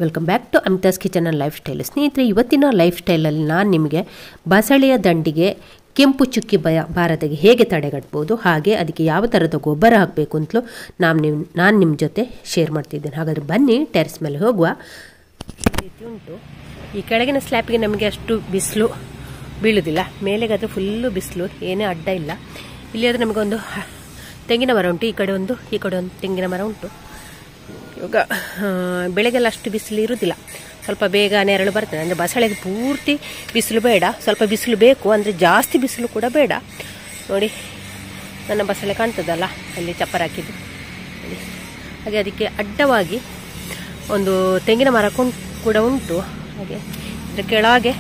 Welcome back to Amita's kitchen and lifestyle. ಸ್ನೇಹಿತರೆ, ಇವತ್ತಿನ life ಸ್ಟೈಲಲ್ಲಿ ನಾನು ನಿಮಗೆ ಬಸಳೆಯ ದಂಡಿಗೆ ಕೆಂಪು ಚುಕ್ಕಿ ಬಾರದಾಗೆ ಹೇಗೆ ತಡೆಗಟ್ಬೋದು, ಹಾಗೆ ಅದಕ್ಕೆ ಯಾವ ಥರದ ಗೊಬ್ಬರ ಹಾಕಬೇಕು ಅಂತಲೂ ನಾನು ನಿಮ್ಮ ಜೊತೆ ಶೇರ್ ಮಾಡ್ತಿದ್ದೇನೆ. ಹಾಗಾದರೆ ಬನ್ನಿ ಟೆರೆಸ್ ಮೇಲೆ ಹೋಗುವ. ರೀತಿ ಉಂಟು. ಈ ಕೆಳಗಿನ ಸ್ಲ್ಯಾಪಿಗೆ ನಮಗೆ ಅಷ್ಟು ಬಿಸಿಲು ಬೀಳುವುದಿಲ್ಲ, ಮೇಲೆಗಾದರೆ ಫುಲ್ಲು ಬಿಸಿಲು, ಏನೇ ಅಡ್ಡ ಇಲ್ಲ. ಇಲ್ಲಿ ಆದರೆ ನಮಗೊಂದು ತೆಂಗಿನ ಮರ ಉಂಟು, ಈ ಕಡೆ ಒಂದು ತೆಂಗಿನ ಮರ ಉಂಟು. ಇವಾಗ ಬೆಳಗ್ಗೆಲ್ಲ ಅಷ್ಟು ಬಿಸಿಲು ಇರುವುದಿಲ್ಲ, ಸ್ವಲ್ಪ ಬೇಗ ನೆರಳು ಬರ್ತದೆ. ಅಂದರೆ ಬಸಳೆಗೆ ಪೂರ್ತಿ ಬಿಸಿಲು ಬೇಡ, ಸ್ವಲ್ಪ ಬಿಸಿಲು ಬೇಕು, ಅಂದರೆ ಜಾಸ್ತಿ ಬಿಸಿಲು ಕೂಡ ಬೇಡ. ನೋಡಿ, ನನ್ನ ಬಸಳೆ ಕಾಣ್ತದಲ್ಲ, ಅಲ್ಲಿ ಚಪ್ಪರ ಹಾಕಿದ್ದು ನೋಡಿ. ಹಾಗೆ ಅದಕ್ಕೆ ಅಡ್ಡವಾಗಿ ಒಂದು ತೆಂಗಿನ ಮರ ಕೂಡ ಉಂಟು. ಹಾಗೆ ಇದರ ಕೆಳಗೆ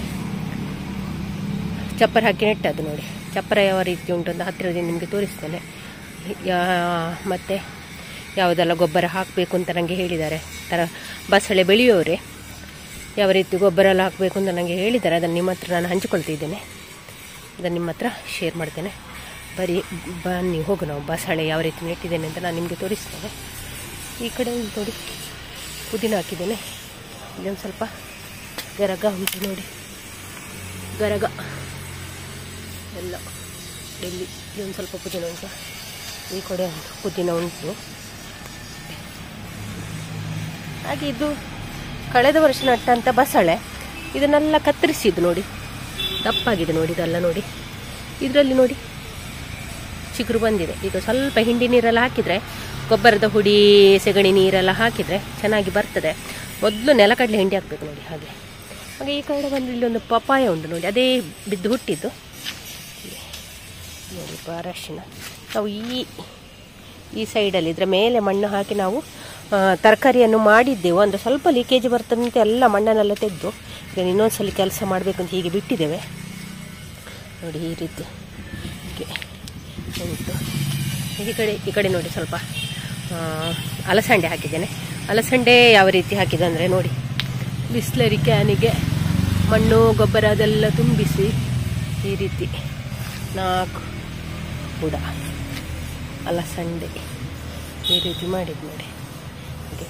ಚಪ್ಪರ ಹಾಕಿ ನೆಟ್ಟದ್ದು ನೋಡಿ. ಚಪ್ಪರ ಯಾವ ರೀತಿ ಉಂಟು ಅಂತ ಹತ್ತಿರದಿಂದ ನಿಮಗೆ ತೋರಿಸ್ತೇನೆ. ಮತ್ತು ಯಾವುದೆಲ್ಲ ಗೊಬ್ಬರ ಹಾಕಬೇಕು ಅಂತ ನನಗೆ ಹೇಳಿದ್ದಾರೆ. ಬಸಳೆ ಬೆಳೆಯೋರೆ ಯಾವ ರೀತಿ ಗೊಬ್ಬರ ಎಲ್ಲ ಹಾಕಬೇಕು ಅಂತ ನನಗೆ ಹೇಳಿದ್ದಾರೆ. ಅದನ್ನು ನಿಮ್ಮ ಹತ್ರ ನಾನು ಹಂಚಿಕೊಳ್ತಿದ್ದೇನೆ, ಅದನ್ನು ನಿಮ್ಮ ಹತ್ರ ಶೇರ್ ಮಾಡ್ತೇನೆ. ಬನ್ನಿ ಹೋಗು, ನಾವು ಬಸಳೆ ಯಾವ ರೀತಿ ನೆಟ್ಟಿದ್ದೇನೆ ಅಂತ ನಾನು ನಿಮಗೆ ತೋರಿಸ್ತೇನೆ. ಈ ಕಡೆ ನೋಡಿ, ಪುದೀನ ಹಾಕಿದ್ದೇನೆ. ಇಲ್ಲೊಂದು ಸ್ವಲ್ಪ ಗರಗ ಉಂಟು ನೋಡಿ, ಗರಗ ಎಲ್ಲ ಇಲ್ಲಿ ಒಂದು ಸ್ವಲ್ಪ ಪುದೀನ ಉಂಟು. ಈ ಕಡೆ ಉಂಟು ಪುದೀನ ಉಂಟು. ಹಾಗೆ ಇದು ಕಳೆದ ವರ್ಷ ನಟ್ಟಂಥ ಬಸಳೆ, ಇದನ್ನೆಲ್ಲ ಕತ್ತರಿಸಿದ್ದು ನೋಡಿ, ದಪ್ಪಾಗಿದೆ ನೋಡಿ. ಇದೆಲ್ಲ ನೋಡಿ, ಇದರಲ್ಲಿ ನೋಡಿ ಚಿಗುರು ಬಂದಿದೆ. ಈಗ ಸ್ವಲ್ಪ ಹಿಂಡಿ ನೀರೆಲ್ಲ ಹಾಕಿದರೆ, ಗೊಬ್ಬರದ ಹುಡಿ ಸೆಗಣಿ ನೀರೆಲ್ಲ ಹಾಕಿದರೆ ಚೆನ್ನಾಗಿ ಬರ್ತದೆ. ಮೊದಲು ನೆಲಕಡಲೆ ಹಿಂಡಿ ಹಾಕಬೇಕು ನೋಡಿ. ಹಾಗೆ ಈ ಕಡೆ ಬಂದು ಇಲ್ಲಿ ಒಂದು ಪಪಾಯ ಉಂಟು ನೋಡಿ, ಅದೇ ಬಿದ್ದು ಹುಟ್ಟಿದ್ದು ನೋಡಿ. ಅರಶಿನ ನಾವು ಈ ಸೈಡಲ್ಲಿ ಇದರ ಮೇಲೆ ಮಣ್ಣು ಹಾಕಿ ನಾವು ತರಕಾರಿಯನ್ನು ಮಾಡಿದ್ದೆವು. ಅಂದರೆ ಸ್ವಲ್ಪ ಲೀಕೇಜ್ ಬರ್ತದಂತೆ ಎಲ್ಲ ಮಣ್ಣನ್ನೆಲ್ಲ ತೆಗೆದು ಈಗ ಇನ್ನೊಂದ್ಸಲ ಕೆಲಸ ಮಾಡಬೇಕಂತ ಹೀಗೆ ಬಿಟ್ಟಿದ್ದೇವೆ ನೋಡಿ. ಈ ರೀತಿ ಉಂಟು. ಈ ಕಡೆ ನೋಡಿ, ಸ್ವಲ್ಪ ಅಲಸಂಡೆ ಹಾಕಿದ್ದೇನೆ. ಅಲಸಂಡೆ ಯಾವ ರೀತಿ ಹಾಕಿದೆ ಅಂದರೆ ನೋಡಿ, ಬಿಸ್ಲರಿ ಕ್ಯಾನಿಗೆ ಮಣ್ಣು ಗೊಬ್ಬರ ಅದೆಲ್ಲ ತುಂಬಿಸಿ ಈ ರೀತಿ 4 ಬುಡ ಅಲಸಂಡೆ ಈ ರೀತಿ ಮಾಡಿದ್ದು ನೋಡಿ. ಹಾಗೆ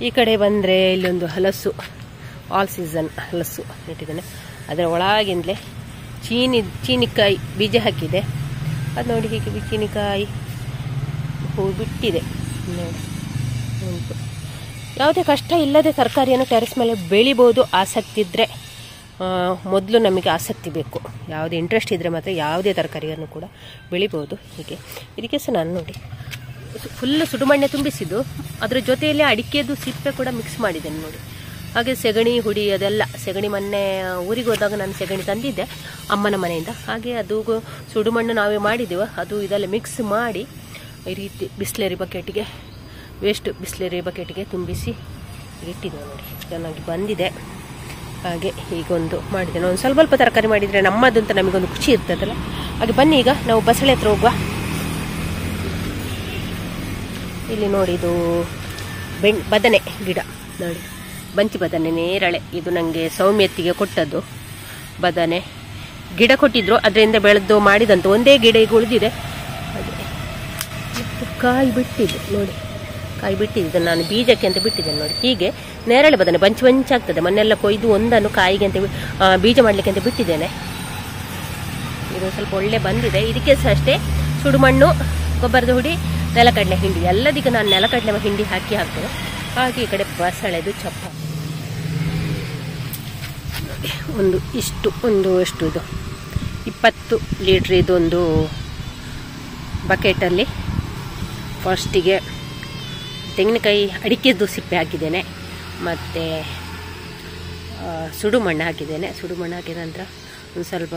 ಈ ಕಡೆ ಬಂದರೆ ಇಲ್ಲೊಂದು ಹಲಸು, ಆಲ್ ಸೀಸನ್ ಹಲಸು ಇಟ್ಟಿದ್ದೇನೆ. ಅದರ ಒಳಗಿಂದಲೇ ಚೀನಿಕಾಯಿ ಬೀಜ ಹಾಕಿದೆ. ಅದು ನೋಡಿ, ಹೀಗೆ ಚೀನಿಕಾಯಿ ಹೂವು ಬಿಟ್ಟಿದೆ ನೋಡಿ, ಉಂಟು. ಯಾವುದೇ ಕಷ್ಟ ಇಲ್ಲದೆ ತರಕಾರಿಯನ್ನು ಟೆರೆಸ್ ಮೇಲೆ ಬೆಳಿಬೋದು. ಆಸಕ್ತಿ ಇದ್ದರೆ, ಮೊದಲು ನಮಗೆ ಆಸಕ್ತಿ ಬೇಕು. ಯಾವುದೇ ಇಂಟ್ರೆಸ್ಟ್ ಇದ್ದರೆ ಮಾತ್ರ ಯಾವುದೇ ತರಕಾರಿಯನ್ನು ಕೂಡ ಬೆಳಿಬೋದು. ಹೀಗೆ ಇದಕ್ಕೆ ಸಹ ನಾನು ನೋಡಿ ಫುಲ್ಲು ಸುಡುಮಣ್ಣೆ ತುಂಬಿಸಿದ್ದು, ಅದರ ಜೊತೆಯಲ್ಲಿ ಅಡಿಕೆದು ಸಿಪ್ಪೆ ಕೂಡ ಮಿಕ್ಸ್ ಮಾಡಿದ್ದೇನೆ ನೋಡಿ. ಹಾಗೆ ಸೆಗಣಿ ಹುಡಿ ಅದೆಲ್ಲ, ಸೆಗಣಿ ಮೊನ್ನೆ ಊರಿಗೆ ಹೋದಾಗ ನಾನು ಸೆಗಣಿ ತಂದಿದ್ದೆ ಅಮ್ಮನ ಮನೆಯಿಂದ. ಹಾಗೆ ಅದು ಸುಡುಮಣ್ಣು ನಾವೇ ಮಾಡಿದ್ದೆವು, ಅದು ಇದೆಲ್ಲ ಮಿಕ್ಸ್ ಮಾಡಿ ಈ ರೀತಿ ವೇಸ್ಟ್ ಬಿಸ್ಲೇರಿ ಬಕೆಟ್ಗೆ ತುಂಬಿಸಿ ಇಟ್ಟಿದ್ದೇವೆ ನೋಡಿ. ಚೆನ್ನಾಗಿ ಬಂದಿದೆ. ಹಾಗೆ ಹೀಗೊಂದು ಮಾಡಿದ್ದೇನೆ. ಒಂದು ಸ್ವಲ್ಪ ತರಕಾರಿ ಮಾಡಿದರೆ ನಮ್ಮದು ಅಂತ ನಮಗೊಂದು ಖುಷಿ ಇರ್ತದಲ್ಲ. ಹಾಗೆ ಬನ್ನಿ, ಈಗ ನಾವು ಬಸಳೆ ಹತ್ರ ಹೋಗುವ. ಇಲ್ಲಿ ನೋಡಿ, ಇದು ಬದನೆ ಗಿಡ ನೋಡಿ, ಬಂಚಿ ಬದನೆ ನೇರಳೆ. ಇದು ನನಗೆ ಸೌಮ್ಯತ್ತಿಗೆ ಕೊಟ್ಟದ್ದು ಬದನೆ ಗಿಡ ಕೊಟ್ಟಿದ್ರು, ಅದರಿಂದ ಬೆಳೆದು ಮಾಡಿದಂತ ಒಂದೇ ಗಿಡ ಈಗ ಉಳಿದಿದೆ. ಹಾಗೆ ಕಾಯಿ ಬಿಟ್ಟಿದೆ ನೋಡಿ, ಕಾಯಿ ಬಿಟ್ಟಿದ್ದು ನಾನು ಬೀಜಕ್ಕೆ ಅಂತ ಬಿಟ್ಟಿದ್ದೇನೆ ನೋಡಿ. ಹೀಗೆ ನೇರಳೆ ಬದನೆ ಬಂಚಾಗ್ತದೆ. ಮೊನ್ನೆಲ್ಲ ಕೊಯ್ದು ಒಂದನ್ನು ಕಾಯಿಗೆ ಅಂತ ಬೀಜ ಮಾಡಲಿಕ್ಕೆ ಅಂತ ಬಿಟ್ಟಿದ್ದೇನೆ. ಇದು ಸ್ವಲ್ಪ ಒಳ್ಳೆ ಬಂದಿದೆ. ಇದಕ್ಕೆ ಸಹ ಅಷ್ಟೇ ಸುಡುಮಣ್ಣು, ಗೊಬ್ಬರದ ಹುಡಿ, ನೆಲಕಡಲೆ ಹಿಂಡಿ, ಎಲ್ಲದಕ್ಕೆ ನಾನು ನೆಲಕಡಲೆ ಹಿಂಡಿ ಹಾಕ್ತೇನೆ. ಹಾಗೆ ಈ ಕಡೆ ಬಸಳೆದು ಚಪ್ಪ ಎಷ್ಟು ಇದು 20 ಲೀಟ್ರ್ ಇದೊಂದು ಬಕೆಟಲ್ಲಿ ಫಸ್ಟಿಗೆ ತೆಂಗಿನಕಾಯಿ ಅಡಿಕೆದು ಸಿಪ್ಪೆ ಹಾಕಿದ್ದೇನೆ, ಮತ್ತು ಸುಡುಮಣ್ಣು ಹಾಕಿದ್ದೇನೆ. ಸುಡುಮಣ್ಣು ಹಾಕಿದ ನಂತರ ಒಂದು ಸ್ವಲ್ಪ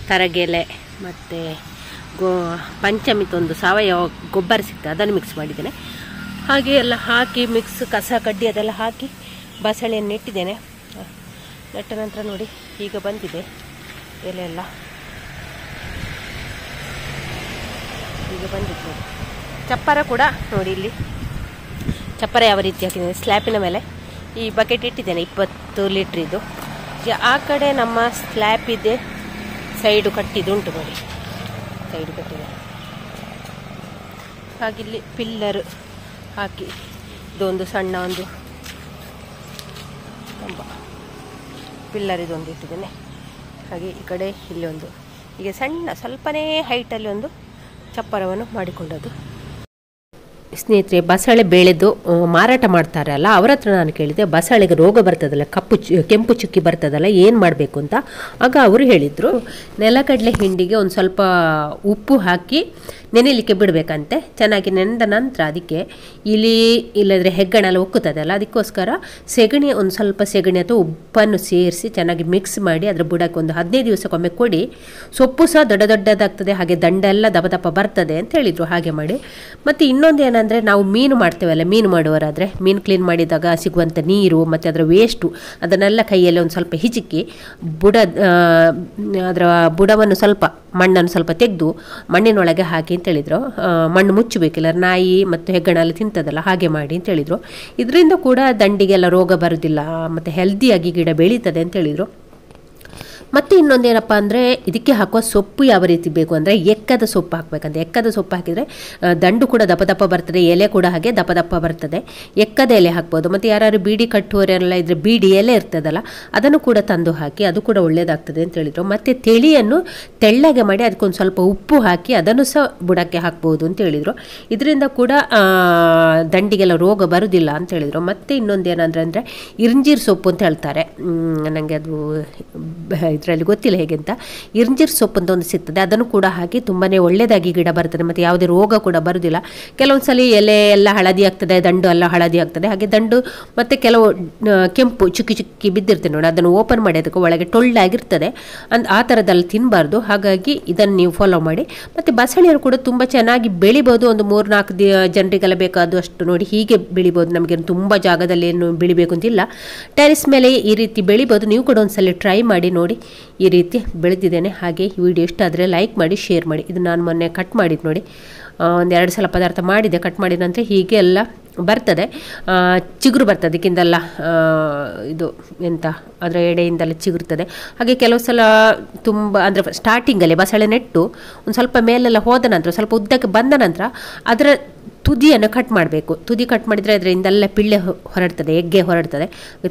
ತರಗೆಲೆ ಮತ್ತು ಪಂಚಮಿತೊಂದು ಸಾವಯವ ಗೊಬ್ಬರ ಸಿಗ್ತದೆ, ಅದನ್ನು ಮಿಕ್ಸ್ ಮಾಡಿದ್ದೇನೆ. ಹಾಗೆ ಎಲ್ಲ ಹಾಕಿ ಕಸ ಕಡ್ಡಿ ಅದೆಲ್ಲ ಹಾಕಿ ಬಸಳೆಯನ್ನು ನೆಟ್ಟಿದ್ದೇನೆ. ನೆಟ್ಟ ನಂತರ ನೋಡಿ, ಈಗ ಬಂದಿದೆ ಎಲೆ ಎಲ್ಲ, ಈಗ ಬಂದಿತ್ತು ನೋಡಿ. ಚಪ್ಪರ ಕೂಡ ನೋಡಿ, ಇಲ್ಲಿ ಚಪ್ಪರ ಯಾವ ರೀತಿ ಹಾಕಿದ್ದೇನೆ. ಸ್ಲ್ಯಾಪಿನ ಮೇಲೆ ಈ ಬಕೆಟ್ ಇಟ್ಟಿದ್ದೇನೆ 20 ಲೀಟ್ರಿದ್ದು. ಆ ಕಡೆ ನಮ್ಮ ಸ್ಲ್ಯಾಪ್ ಇದೆ, ಸೈಡು ಕಟ್ಟಿದ್ದು ಉಂಟು ನೋಡಿ, ಸೈಡು ಕಟ್ಟಿದೆ. ಹಾಗಿಲ್ಲಿ ಪಿಲ್ಲರ್ ಹಾಕಿ ಇದೊಂದು ಸಣ್ಣ ಒಂದು ಕಂಬ ಪಿಲ್ಲರ್ ಇದೊಂದು ಇಟ್ಟಿದ್ದೇನೆ. ಹಾಗೆ ಈ ಕಡೆ ಇಲ್ಲಿ ಒಂದು ಹೀಗೆ ಸಣ್ಣ ಸ್ವಲ್ಪನೇ ಹೈಟಲ್ಲಿ ಒಂದು ಚಪ್ಪರವನ್ನು ಮಾಡಿಕೊಂಡದ್ದು. ಸ್ನೇಹಿತರೆ, ಬಸಳೆ ಬೆಳೆದು ಮಾರಾಟ ಮಾಡ್ತಾರಲ್ಲ ಅವರ ಹತ್ರ ನಾನು ಕೇಳಿದೆ, ಬಸಳೆಗೆ ರೋಗ ಬರ್ತದಲ್ಲ, ಕೆಂಪು ಚುಕ್ಕಿ ಬರ್ತದಲ್ಲ, ಏನು ಮಾಡಬೇಕು ಅಂತ. ಆಗ ಅವರು ಹೇಳಿದರು, ನೆಲಗಡಲೆ ಹಿಂಡಿಗೆ ಒಂದು ಸ್ವಲ್ಪ ಉಪ್ಪು ಹಾಕಿ ನೆನೆಯಲಿಕ್ಕೆ ಬಿಡಬೇಕಂತೆ. ಚೆನ್ನಾಗಿ ನೆನೆದ ನಂತರ ಅದಕ್ಕೆ ಇಲ್ಲದ್ರೆ ಹೆಗ್ಗಣೆಲ್ಲ ಉಕ್ಕುತ್ತದಲ್ಲ, ಅದಕ್ಕೋಸ್ಕರ ಸೆಗಣಿ ಒಂದು ಸ್ವಲ್ಪ ಸೆಗಣಿ ಅಥವಾ ಉಪ್ಪನ್ನು ಸೇರಿಸಿ ಚೆನ್ನಾಗಿ ಮಿಕ್ಸ್ ಮಾಡಿ ಅದರ ಬುಡಕ್ಕೆ ಒಂದು 15 ದಿವಸಕ್ಕೊಮ್ಮೆ ಕೊಡಿ. ಸೊಪ್ಪು ಸಹ ದೊಡ್ಡ ದೊಡ್ಡದಾಗ್ತದೆ, ಹಾಗೆ ದಂಡೆಲ್ಲ ದಪ ದಪ ಬರ್ತದೆ ಅಂತ ಹೇಳಿದರು. ಹಾಗೆ ಮಾಡಿ. ಮತ್ತು ಇನ್ನೊಂದು ಏನಂದರೆ, ನಾವು ಮೀನು ಮಾಡ್ತೇವಲ್ಲ, ಮೀನು ಮಾಡುವವರಾದರೆ ಮೀನು ಕ್ಲೀನ್ ಮಾಡಿದಾಗ ಸಿಗುವಂಥ ನೀರು ಮತ್ತು ಅದರ ವೇಸ್ಟು ಅದನ್ನೆಲ್ಲ ಕೈಯಲ್ಲಿ ಒಂದು ಸ್ವಲ್ಪ ಹಿಚುಕಿ ಅದರ ಬುಡವನ್ನು ಸ್ವಲ್ಪ ಮಣ್ಣನ್ನು ಸ್ವಲ್ಪ ತೆಗೆದು ಮಣ್ಣಿನೊಳಗೆ ಹಾಕಿ ಅಂತ ಹೇಳಿದರು. ಮಣ್ಣು ಮುಚ್ಚಬೇಕಿಲ್ಲ, ನಾಯಿ ಮತ್ತು ಹೆಗ್ಗಣೆಲ್ಲ ತಿಂತದಲ್ಲ, ಹಾಗೆ ಮಾಡಿ ಅಂತ ಹೇಳಿದರು. ಇದರಿಂದ ಕೂಡ ದಂಡಿಗೆಲ್ಲ ರೋಗ ಬರೋದಿಲ್ಲ ಮತ್ತು ಹೆಲ್ದಿಯಾಗಿ ಗಿಡ ಬೆಳೀತದೆ ಅಂತ ಹೇಳಿದರು. ಮತ್ತು ಇನ್ನೊಂದೇನಪ್ಪ ಅಂದರೆ, ಇದಕ್ಕೆ ಹಾಕುವ ಸೊಪ್ಪು ಯಾವ ರೀತಿ ಬೇಕು ಅಂದರೆ ಎಕ್ಕದ ಸೊಪ್ಪು ಹಾಕಬೇಕಂತ. ಎಕ್ಕದ ಸೊಪ್ಪು ಹಾಕಿದರೆ ದಂಡು ಕೂಡ ದಪ್ಪ ದಪ್ಪ ಬರ್ತದೆ, ಎಲೆ ಕೂಡ ಹಾಗೆ ದಪ್ಪ ದಪ್ಪ ಬರ್ತದೆ. ಎಕ್ಕದ ಎಲೆ ಹಾಕ್ಬೋದು. ಮತ್ತು ಯಾರು ಬೀಡಿ ಕಟ್ಟುವವರೆಲ್ಲ ಇದ್ದರೆ ಬೀಡಿ ಎಲೆ ಇರ್ತದಲ್ಲ, ಅದನ್ನು ಕೂಡ ತಂದು ಹಾಕಿ, ಅದು ಕೂಡ ಒಳ್ಳೆಯದಾಗ್ತದೆ ಅಂತ ಹೇಳಿದರು. ಮತ್ತು ತಿಳಿಯನ್ನು ತೆಳ್ಳಗೆ ಮಾಡಿ ಅದಕ್ಕೊಂದು ಸ್ವಲ್ಪ ಉಪ್ಪು ಹಾಕಿ ಅದನ್ನು ಸಹ ಬುಡಕ್ಕೆ ಹಾಕ್ಬೋದು ಅಂತ ಹೇಳಿದರು. ಇದರಿಂದ ಕೂಡ ದಂಡಿಗೆಲ್ಲ ರೋಗ ಬರುವುದಿಲ್ಲ ಅಂತ ಹೇಳಿದರು. ಮತ್ತು ಇನ್ನೊಂದೇನಂದ್ರೆ ಇರ್ಂಜೀರ್ ಸೊಪ್ಪು ಅಂತ ಹೇಳ್ತಾರೆ, ನನಗೆ ಅದು ಇದರಲ್ಲಿ ಗೊತ್ತಿಲ್ಲ ಹೇಗೆ ಅಂತ. ಇರ್ಂಜೀರ್ ಸೊಪ್ಪು ಅಂತ ಒಂದು ಸಿಗ್ತದೆ, ಅದನ್ನು ಕೂಡ ಹಾಕಿ ತುಂಬಾ ಒಳ್ಳೆಯದಾಗಿ ಗಿಡ ಬರ್ತದೆ ಮತ್ತು ಯಾವುದೇ ರೋಗ ಕೂಡ ಬರುವುದಿಲ್ಲ. ಕೆಲವೊಂದು ಸಲ ಎಲೆ ಎಲ್ಲ ಹಳದಿ ಆಗ್ತದೆ, ದಂಡು ಎಲ್ಲ ಹಳದಿ ಆಗ್ತದೆ. ಹಾಗೆ ದಂಡು ಮತ್ತು ಕೆಲವು ಕೆಂಪು ಚುಕ್ಕಿ ಚುಕ್ಕಿ ಬಿದ್ದಿರ್ತದೆ ನೋಡಿ, ಅದನ್ನು ಓಪನ್ ಮಾಡಿ ಅದಕ್ಕೆ ಒಳಗೆ ಟೊಳ್ಳಾಗಿರ್ತದೆ, ಆ ಥರದಲ್ಲಿ ತಿನ್ನಬಾರ್ದು. ಹಾಗಾಗಿ ಇದನ್ನು ನೀವು ಫಾಲೋ ಮಾಡಿ. ಮತ್ತು ಬಸಳೆಯರು ಕೂಡ ತುಂಬ ಚೆನ್ನಾಗಿ ಬೆಳಿಬೋದು. ಒಂದು 3-4 ಜನರಿಗೆಲ್ಲ ಬೇಕಾದ ಅಷ್ಟು ನೋಡಿ ಹೀಗೆ ಬೆಳಿಬೋದು. ನಮಗೆ ತುಂಬ ಜಾಗದಲ್ಲಿ ಏನು ಬೆಳಿಬೇಕು ಅಂತಿಲ್ಲ, ಟೆರೆಸ್ ಮೇಲೆ ಈ ರೀತಿ ಬೆಳಿಬೋದು. ನೀವು ಕೂಡ ಒಂದ್ಸಲ ಟ್ರೈ ಮಾಡಿ ನೋಡಿ. ಈ ರೀತಿ ಬೆಳೆದಿದ್ದೇನೆ. ಹಾಗೆ ಈ ವಿಡಿಯೋ ಇಷ್ಟ ಆದರೆ ಲೈಕ್ ಮಾಡಿ, ಶೇರ್ ಮಾಡಿ. ಇದು ನಾನು ಮೊನ್ನೆ ಕಟ್ ಮಾಡಿದ್ದು ನೋಡಿ, 1-2 ಸಲ ಪದಾರ್ಥ ಮಾಡಿದೆ. ಕಟ್ ಮಾಡಿದ ನಂತರ ಹೀಗೆ ಎಲ್ಲ ಬರ್ತದೆ, ಚಿಗುರು ಬರ್ತದೆ ಅದಕ್ಕಿಂದೆಲ್ಲ. ಇದು ಎಂತ ಅದರ ಎಡೆಯಿಂದೆಲ್ಲ ಚಿಗುರ್ತದೆ. ಹಾಗೆ ಕೆಲವು ಸಲ ತುಂಬ ಅಂದರೆ ಸ್ಟಾರ್ಟಿಂಗಲ್ಲಿ ಬಸಳೆ ನೆಟ್ಟು ಒಂದು ಸ್ವಲ್ಪ ಮೇಲೆಲ್ಲ ಹೋದ ನಂತರ, ಸ್ವಲ್ಪ ಉದ್ದಕ್ಕೆ ಬಂದ ನಂತರ ಅದರ ತುದಿಯನ್ನು ಕಟ್ ಮಾಡಬೇಕು. ತುದಿ ಕಟ್ ಮಾಡಿದರೆ ಅದರಿಂದೆಲ್ಲ ಪಿಳ್ಳೆ ಹೊರಡ್ತದೆ, ಎಗ್ಗೆ ಹೊರಡ್ತದೆ.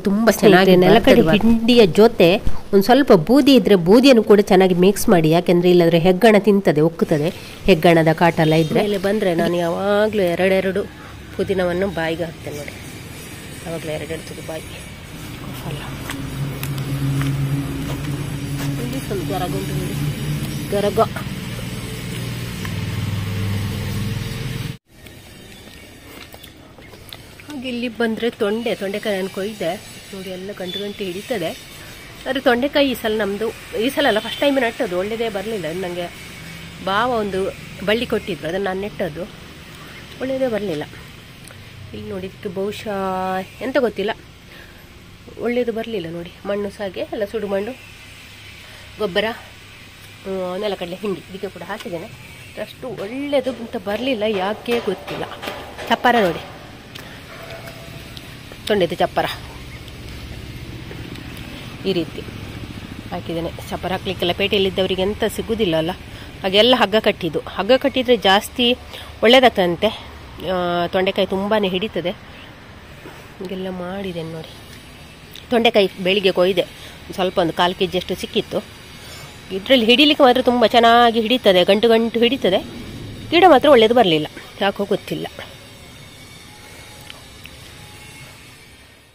ತುಂಬ ಚೆನ್ನಾಗಿ ನೆಲಗಡಲೆ ಹಿಂಡಿಯ ಜೊತೆ ಒಂದು ಸ್ವಲ್ಪ ಬೂದಿ ಇದ್ದರೆ ಬೂದಿಯನ್ನು ಕೂಡ ಚೆನ್ನಾಗಿ ಮಿಕ್ಸ್ ಮಾಡಿ, ಯಾಕೆಂದರೆ ಇಲ್ಲದ್ರೆ ಹೆಗ್ಗಣ ತಿಂತದೆ, ಒಕ್ಕುತ್ತದೆ. ಹೆಗ್ಗಣದ ಕಾಟ ಎಲ್ಲ ಇದ್ದರೆ ಇಲ್ಲಿ ಬಂದರೆ ನಾನು ಯಾವಾಗಲೂ 2 ಪುದೀನವನ್ನು ಬಾಯಿಗೆ ಹಾಕ್ತೇನೆ ನೋಡಿ. ಯಾವಾಗಲೂ 2 ತುದಿ ಬಾಯಿಗೆ ಅಲ್ಲ. ಇಲ್ಲಿ ಸ್ವಲ್ಪ ಗರಗ ಉಂಟು ನೋಡಿ, ಗರಗ. ಹಾಗೆ ಇಲ್ಲಿ ಬಂದರೆ ತೊಂಡೆಕಾಯಿ ನಾನು ಕೊಯ್ದೆ ನೋಡಿ, ಎಲ್ಲ ಗಂಟು ಹಿಡಿತದೆ. ಆದರೆ ತೊಂಡೆಕಾಯಿ ಈ ಸಲ ನಮ್ಮದು, ಈ ಸಲ ಅಲ್ಲ ಫಸ್ಟ್ ಟೈಮ್ ನೆಟ್ಟದ್ದು, ಒಳ್ಳೆಯದೇ ಬರಲಿಲ್ಲ. ನನಗೆ ಭಾವ ಒಂದು ಬಳ್ಳಿ ಕೊಟ್ಟಿದ್ರು, ಅದನ್ನು ನಾನು ನೆಟ್ಟದ್ದು, ಒಳ್ಳೆಯದೇ ಬರಲಿಲ್ಲ. ಇಲ್ಲಿ ನೋಡಿ, ಇದಕ್ಕೆ ಬಹುಶಃ ಎಂತ ಗೊತ್ತಿಲ್ಲ, ಒಳ್ಳೆಯದು ಬರಲಿಲ್ಲ ನೋಡಿ. ಮಣ್ಣು ಸಹ ಹಾಗೆ ಎಲ್ಲ ಸುಡು ಮಣ್ಣು, ಗೊಬ್ಬರ, ನೆಲಗಡಲೆ ಹಿಂಡಿ ಇದಕ್ಕೆ ಕೂಡ ಹಾಕಿದ್ದೇನೆ. ಅಷ್ಟು ಒಳ್ಳೆಯದು ಅಂತ ಬರಲಿಲ್ಲ, ಯಾಕೆ ಗೊತ್ತಿಲ್ಲ. ಚಪ್ಪರ ನೋಡಿ, ತೊಂಡೆದು ಚಪ್ಪರ ಈ ರೀತಿ ಹಾಕಿದ್ದೇನೆ. ಚಪ್ಪರ ಹಾಕ್ಲಿಕ್ಕೆಲ್ಲ ಪೇಟೆಯಲ್ಲಿದ್ದವರಿಗೆ ಎಂತ ಸಿಗೋದಿಲ್ಲ ಅಲ್ಲ, ಹಾಗೆಲ್ಲ ಹಗ್ಗ ಕಟ್ಟಿದ್ದು. ಹಗ್ಗ ಕಟ್ಟಿದರೆ ಜಾಸ್ತಿ ಒಳ್ಳೆಯದಾಗ್ತದಂತೆ, ತೊಂಡೆಕಾಯಿ ತುಂಬಾ ಹಿಡಿತದೆ. ಹೀಗೆಲ್ಲ ಮಾಡಿದ್ದೇನೆ ನೋಡಿ. ತೊಂಡೆಕಾಯಿ ಬೆಳಿಗ್ಗೆ ಕೊಯ್ದೆ, ಸ್ವಲ್ಪ ಒಂದು 1/4 kg ಅಷ್ಟು ಸಿಕ್ಕಿತ್ತು. ಇದರಲ್ಲಿ ಹಿಡಿಲಿಕ್ಕೆ ಮಾತ್ರ ತುಂಬ ಚೆನ್ನಾಗಿ ಹಿಡಿತದೆ, ಗಂಟು ಹಿಡಿತದೆ. ಗಿಡ ಮಾತ್ರ ಒಳ್ಳೆಯದು ಬರಲಿಲ್ಲ, ಯಾಕೋ ಗೊತ್ತಿಲ್ಲ.